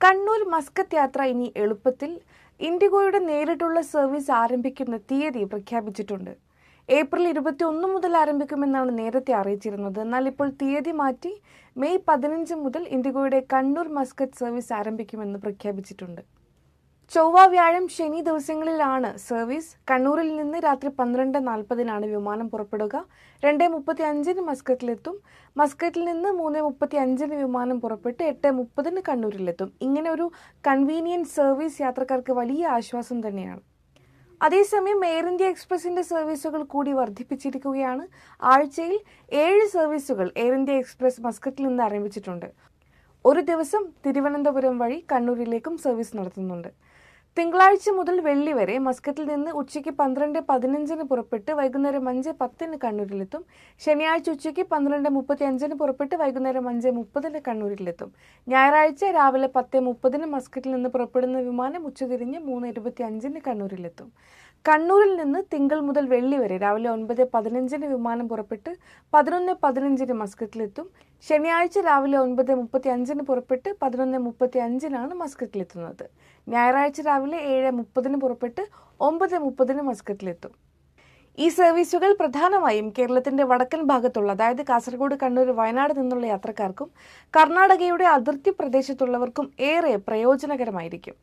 Kannur Muscat യാത്ര ഇനി എളുപ്പത്തിൽ. ഇൻഡിഗോയുടെ നേരിട്ടുള്ള സർവീസ് ആരംഭിക്കുന്ന തീയതി പ്രഖ്യാപിച്ചിട്ടുണ്ട്. ഏപ്രിൽ 21 മുതൽ ആരംഭിക്കുമെന്നാണ് നേരത്തെ അറിയിച്ചിരുന്നത്. എന്നാൽ ഇപ്പോൾ തീയതി മാറ്റി മെയ് 15 മുതൽ ഇൻഡിഗോയുടെ കണ്ണൂർ മസ്കത്ത് സർവീസ് ആരംഭിക്കുമെന്ന് പ്രഖ്യാപിച്ചിട്ടുണ്ട്. ചൊവ്വ, വ്യാഴം, ശനി ദിവസങ്ങളിലാണ് സർവീസ്. കണ്ണൂരിൽ നിന്ന് രാത്രി 12:40 വിമാനം പുറപ്പെടുക. 2:35 മസ്കറ്റിലെത്തും. മസ്കറ്റിൽ നിന്ന് 3:35 വിമാനം പുറപ്പെട്ട് 8:30 കണ്ണൂരിലെത്തും. ഇങ്ങനെ ഒരു കൺവീനിയൻറ്റ് സർവീസ് യാത്രക്കാർക്ക് വലിയ ആശ്വാസം തന്നെയാണ്. അതേസമയം എയർ ഇന്ത്യ എക്സ്പ്രസിന്റെ സർവീസുകൾ കൂടി വർദ്ധിപ്പിച്ചിരിക്കുകയാണ്. ആഴ്ചയിൽ 7 സർവീസുകൾ എയർ ഇന്ത്യ എക്സ്പ്രസ് മസ്കറ്റിൽ നിന്ന് ആരംഭിച്ചിട്ടുണ്ട്. ഒരു ദിവസം തിരുവനന്തപുരം വഴി കണ്ണൂരിലേക്കും സർവീസ് നടത്തുന്നുണ്ട്. തിങ്കളാഴ്ച മുതൽ വെള്ളി വരെ മസ്കറ്റിൽ നിന്ന് ഉച്ചയ്ക്ക് 12:15 പുറപ്പെട്ട് വൈകുന്നേരം 5:10 കണ്ണൂരിലെത്തും. ശനിയാഴ്ച ഉച്ചയ്ക്ക് 12:35 പുറപ്പെട്ട് വൈകുന്നേരം 5:30 കണ്ണൂരിലെത്തും. ഞായറാഴ്ച രാവിലെ 10:30 മസ്കറ്റിൽ നിന്ന് പുറപ്പെടുന്ന വിമാനം ഉച്ചതിരിഞ്ഞ് 3:25 കണ്ണൂരിലെത്തും. കണ്ണൂരിൽ നിന്ന് തിങ്കൾ മുതൽ വെള്ളി വരെ രാവിലെ 9:15 വിമാനം പുറപ്പെട്ട് 11:15 മസ്കറ്റിലെത്തും. ശനിയാഴ്ച രാവിലെ 9:35 പുറപ്പെട്ട് 11:35 മസ്കറ്റിലെത്തുന്നത്. ഞായറാഴ്ച രാവിലെ 7:30 പുറപ്പെട്ട് 9:30 മസ്കറ്റിലെത്തും. ഈ സർവീസുകൾ പ്രധാനമായും കേരളത്തിന്റെ വടക്കൻ ഭാഗത്തുള്ള, അതായത് കാസർഗോഡ്, കണ്ണൂർ, വയനാട് നിന്നുള്ള യാത്രക്കാർക്കും കർണാടകയുടെ അതിർത്തി പ്രദേശത്തുള്ളവർക്കും ഏറെ പ്രയോജനകരമായിരിക്കും.